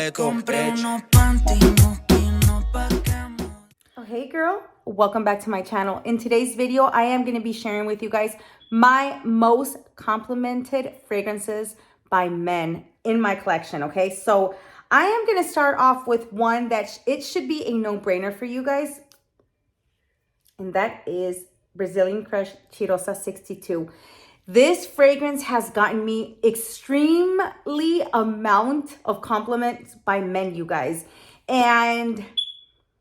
Oh, hey girl, welcome back to my channel. In today's video, I am going to be sharing with you guys my most complimented fragrances by men in my collection, okay? So I am going to start off with one that it should be a no-brainer for you guys, and that is Brazilian Crush Cheirosa 62. This fragrance has gotten me extremely amount of compliments by men, you guys. And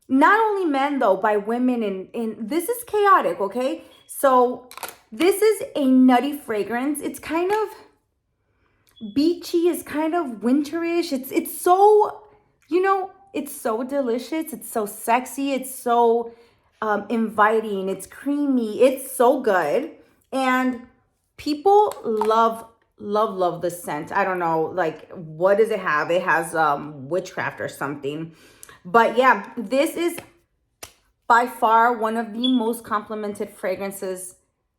not only men though, by women, and this is chaotic, okay? So this is a nutty fragrance. It's kind of beachy, it's kind of winterish. It's so, you know, it's so delicious. It's so sexy. It's so inviting. It's creamy. It's so good. And people love the scent. I don't know, like, what does it have? It has witchcraft or something. But yeah, this is by far one of the most complimented fragrances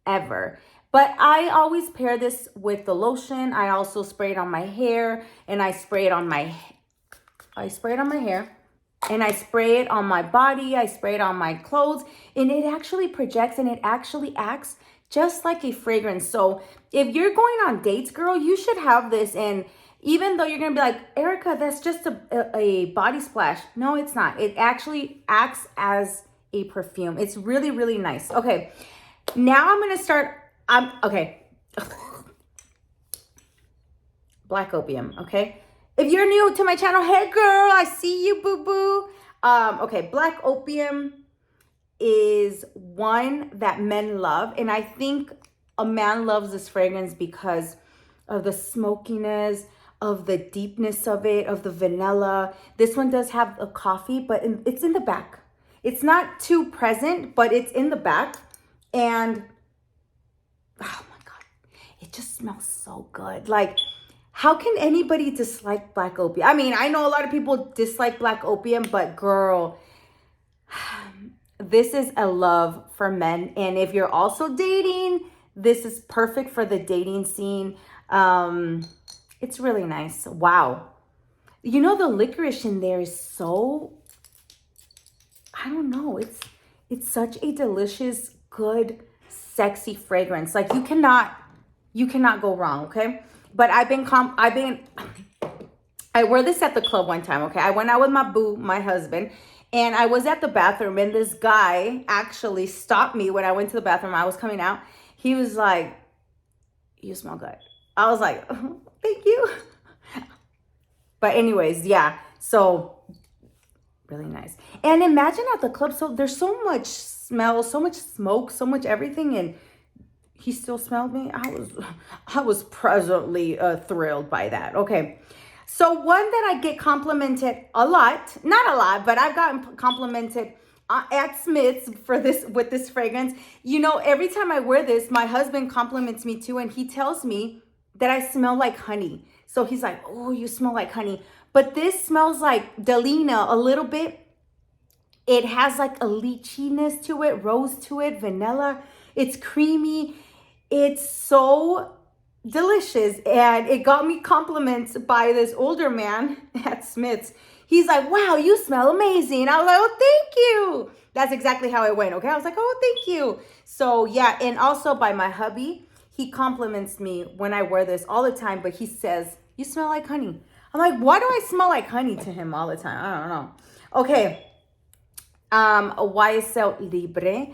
ever. But I always pair this with the lotion. I also spray it on my hair, and I spray it on my hair, and I spray it on my body. I spray it on my clothes, and it actually projects, and it actually acts just like a fragrance. So if you're going on dates, girl, you should have this. And even though you're gonna be like, Erica, that's just a body splash. No, it's not. It actually acts as a perfume. It's really, really nice. Okay, now I'm gonna start. Okay. Black Opium, okay? If you're new to my channel, hey girl, I see you, boo-boo. Okay, Black Opium is one that men love, and I think a man loves this fragrance because of the smokiness, of the deepness of it, of the vanilla. This one does have a coffee, but it's in the back. It's not too present, but it's in the back. And oh my god, it just smells so good. Like, how can anybody dislike Black Opium? I mean, I know a lot of people dislike Black Opium, but girl, this is a love for men. And if you're also dating, this is perfect for the dating scene. It's really nice. Wow. You know, the licorice in there is so, I don't know. It's such a delicious, good, sexy fragrance. Like, you cannot go wrong, okay? But I wear this at the club one time, okay? I went out with my boo, my husband, and I was at the bathroom, and this guy actually stopped me when I went to the bathroom. I was coming out. He was like, you smell good. I was like, oh, thank you. But anyways, yeah, so really nice. And imagine at the club, so there's so much smell, so much smoke, so much everything, and he still smelled me. I was presently thrilled by that. Okay. So one that I get complimented a lot, not a lot, but I've gotten complimented at Smith's for this, with this fragrance. You know, every time I wear this, my husband compliments me too, and he tells me that I smell like honey. So he's like, oh, you smell like honey. But this smells like Delina a little bit. It has like a lycheeness to it, rose to it, vanilla. It's creamy. It's so delicious, and it got me compliments by this older man at Smith's. He's like, wow, you smell amazing. I was like, oh, thank you. That's exactly how it went, okay? I was like, oh, thank you. So yeah, and also by my hubby, he compliments me when I wear this all the time, but he says, you smell like honey. I'm like, why do I smell like honey to him all the time? I don't know. Okay, YSL Libre.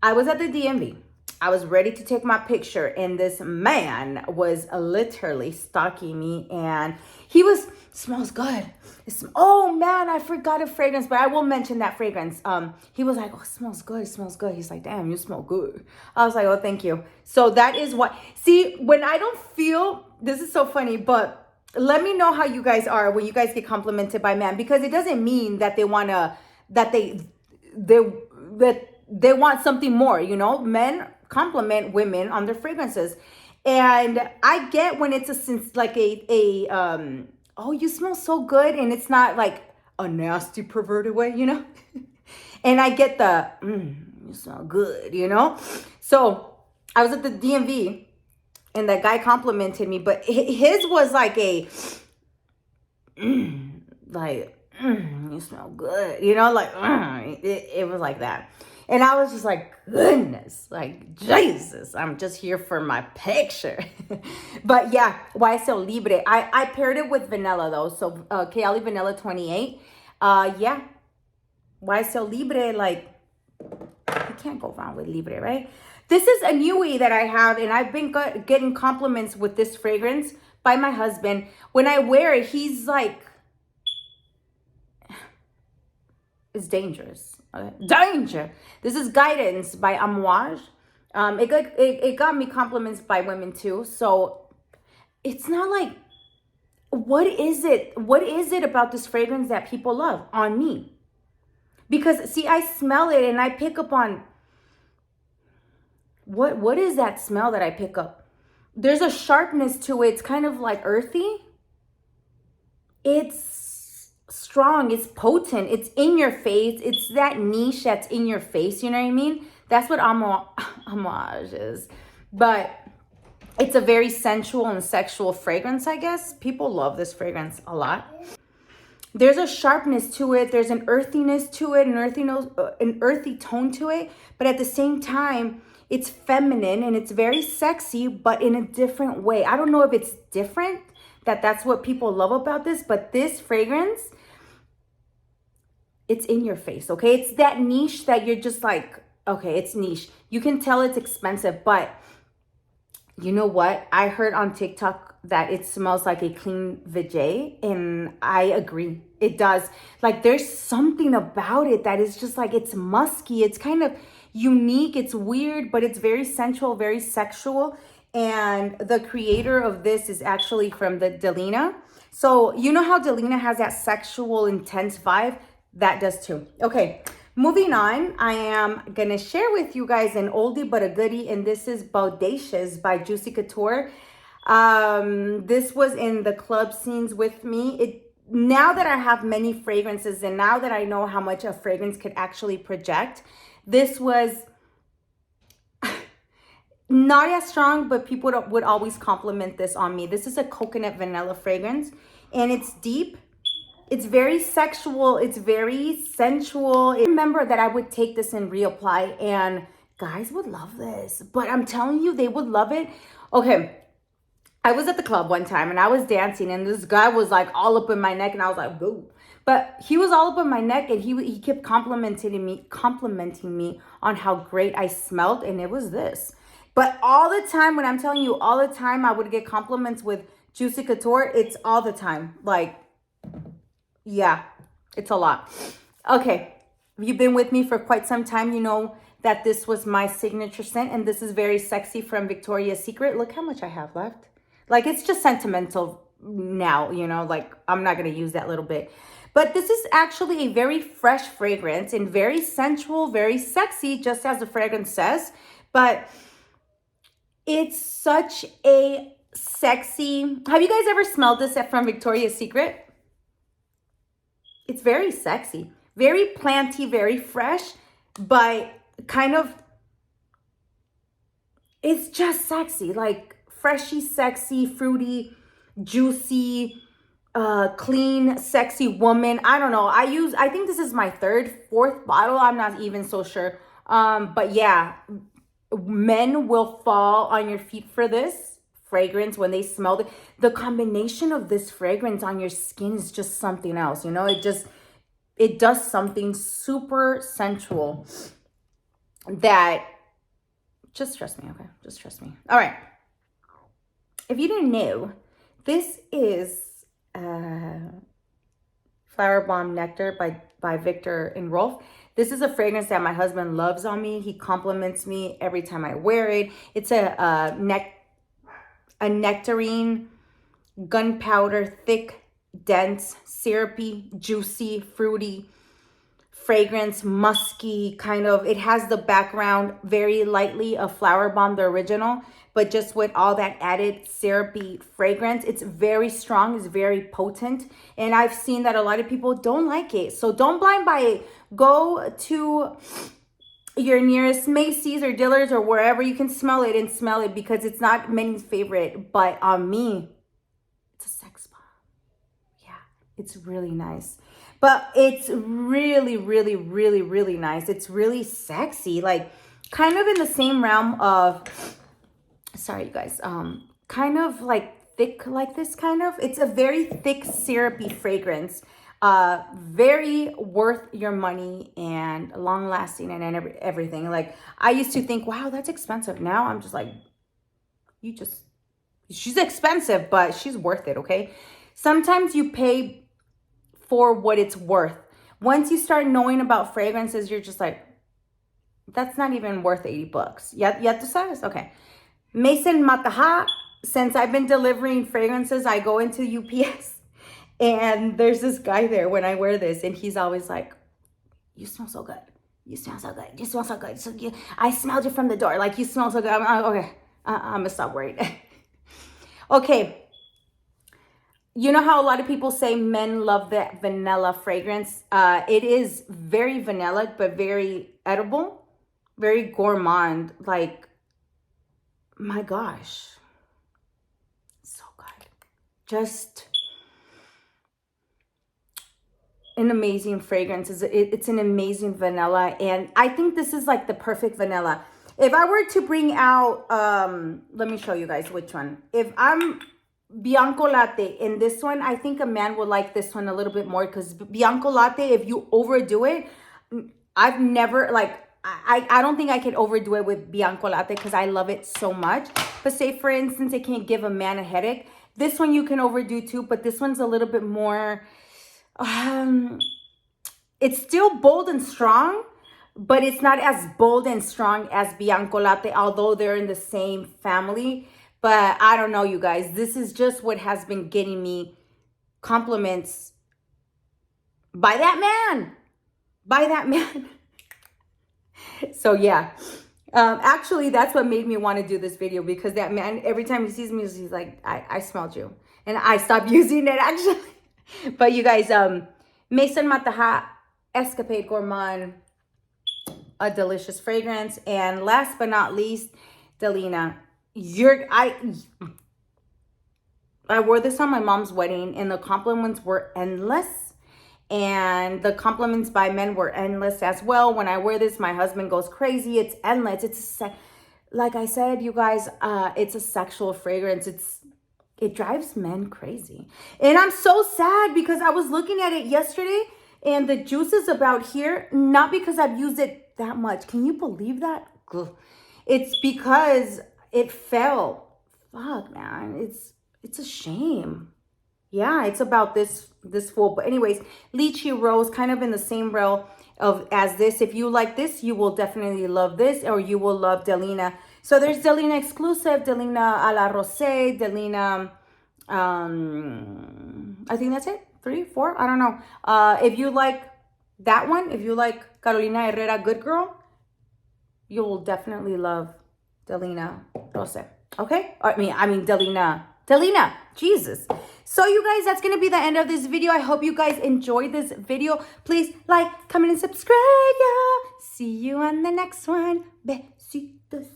I was at the DMV. I was ready to take my picture, and this man was literally stalking me, and he was, smells good. Oh man, I forgot a fragrance, but I will mention that fragrance. He was like, oh, it smells good, it smells good. He's like, damn, you smell good. I was like, oh, thank you. So that is what, see, when I don't feel, this is so funny, but let me know how you guys are when you guys get complimented by men, because it doesn't mean that they want to, that they want something more, you know. Men compliment women on their fragrances, and I get when it's like oh, you smell so good, and it's not like a nasty perverted way, you know. And I get the you smell good, you know. So I was at the DMV, and that guy complimented me, but his was like a like, you smell good, you know, like, it was like that. And I was just like, goodness, like, Jesus, I'm just here for my picture. But yeah, YSL Libre. I paired it with vanilla though. So Cali Vanilla 28. Yeah, YSL Libre, like, you can't go wrong with Libre, right? This is a newie that I have, and I've been getting compliments with this fragrance by my husband. When I wear it, he's like, it's dangerous. Okay? Danger. This is Guidance by Amouage. It got me compliments by women too. So it's not like, what is it? What is it about this fragrance that people love on me? Because see, I smell it and I pick up on, what is that smell that I pick up? There's a sharpness to it. It's kind of like earthy. It's strong. It's potent. It's in your face. It's that niche that's in your face. You know what I mean? That's what Amouage is. But it's a very sensual and sexual fragrance, I guess. People love this fragrance a lot. There's a sharpness to it. There's an earthiness to it, an earthy tone to it. But at the same time, it's feminine and it's very sexy, but in a different way. I don't know if it's different, that's what people love about this, but this fragrance, it's in your face, okay? It's that niche that you're just like, okay, it's niche. You can tell it's expensive, but you know what? I heard on TikTok that it smells like a clean vajay, and I agree. It does. Like, there's something about it that is just like, it's musky. It's kind of unique. It's weird, but it's very sensual, very sexual. And the creator of this is actually from the Delina. So you know how Delina has that sexual, intense vibe? That does too. Okay. Moving on, I am going to share with you guys an oldie but a goodie, and this is Bodacious by Juicy Couture. This was in the club scenes with me. Now that I have many fragrances and now that I know how much a fragrance could actually project, this was not as strong, but people would always compliment this on me. This is a coconut vanilla fragrance, and it's deep. It's very sexual. It's very sensual. I remember that I would take this and reapply, and guys would love this. But I'm telling you, they would love it. Okay, I was at the club one time, and I was dancing, and this guy was like all up in my neck, and I was like, boo. But he was all up in my neck, and he kept complimenting me on how great I smelled, and it was this. But all the time, when I'm telling you, all the time, I would get compliments with Juicy Couture. It's all the time. Like, yeah, it's a lot. Okay, if you've been with me for quite some time, you know that this was my signature scent, and this is very sexy from Victoria's Secret. Look how much I have left. Like, it's just sentimental now, you know, like, I'm not going to use that little bit. But this is actually a very fresh fragrance and very sensual, very sexy, just as the fragrance says. But it's such a sexy... Have you guys ever smelled this from Victoria's Secret? It's very sexy, very planty, very fresh, but kind of, it's just sexy, like freshy, sexy, fruity, juicy, clean, sexy woman. I don't know. I think this is my fourth bottle. I'm not even so sure. But yeah, men will fall on your feet for this fragrance when they smell it. The combination of this fragrance on your skin is just something else, you know. It does something super sensual that, just trust me, okay? Just trust me. All right, if you didn't know, this is Flower Bomb Nectar by Victor and Rolf. This is a fragrance that my husband loves on me. He compliments me every time I wear it. It's a nectarine, gunpowder, thick, dense, syrupy, juicy, fruity fragrance, musky kind of. It has the background very lightly of Flower Bomb, the original, but just with all that added syrupy fragrance. It's very strong. It's very potent. And I've seen that a lot of people don't like it. So don't blind buy it. Go to your nearest Macy's or Dillard's or wherever you can smell it, and smell it, because it's not many favorite, but on me, it's a sex bomb. Yeah, It's really nice. But it's really, really, really, really nice. It's really sexy. Like, kind of in the same realm of, sorry, you guys, kind of like thick like this kind of. It's a very thick, syrupy fragrance. Very worth your money and long lasting and everything. Like, I used to think, wow, that's expensive. Now I'm just like, she's expensive, but she's worth it, okay? Sometimes you pay for what it's worth. Once you start knowing about fragrances, you're just like, that's not even worth $80. Ya tú sabes? Okay. Mason Mataha, since I've been delivering fragrances, I go into UPS and there's this guy there when I wear this, and he's always like, you smell so good. You smell so good. You smell so good. So I smelled you from the door. Like, you smell so good. I'm like, okay, I'm gonna stop worrying. Okay. You know how a lot of people say men love the vanilla fragrance? It is very vanilla, but very edible, very gourmand. Like, my gosh, so good. Just an amazing fragrance. It's an amazing vanilla, and I think this is like the perfect vanilla. If I were to bring out, let me show you guys which one. If I'm Bianco Latte in this one, I think a man would like this one a little bit more, because Bianco Latte, if you overdo it, I've never, like, I don't think I could overdo it with Bianco Latte because I love it so much. But say, for instance, it can give a man a headache. This one you can overdo too, but this one's a little bit more, it's still bold and strong, but it's not as bold and strong as Bianco Latte, although they're in the same family. But I don't know, you guys. This is just what has been getting me compliments by that man. By that man. So, yeah. Actually, that's what made me want to do this video, because that man, every time he sees me, he's like, I smelled you. And I stopped using it, actually. But, you guys, Mason Mataha, Escapade Gourmand, a delicious fragrance. And last but not least, Delina. I wore this on my mom's wedding, and the compliments were endless, and the compliments by men were endless as well. When I wear this, my husband goes crazy. It's endless. Like I said, you guys, it's a sexual fragrance. It drives men crazy, and I'm so sad because I was looking at it yesterday, and the juice is about here, not because I've used it that much. Can you believe that? It's because it fell. Fuck, man. It's a shame. Yeah, it's about this full. But anyways, Lychee Rose, kind of in the same realm as this. If you like this, you will definitely love this, or you will love Delina. So there's Delina Exclusive, Delina a la Rosé, Delina, I think that's it. 3, 4, I don't know. If you like that one, if you like Carolina Herrera Good Girl, you will definitely love Delina Rosé. Okay? I mean Delina, Jesus. So you guys, that's going to be the end of this video. I hope you guys enjoyed this video. Please like, comment, and subscribe, y'all. See you on the next one. Besitos.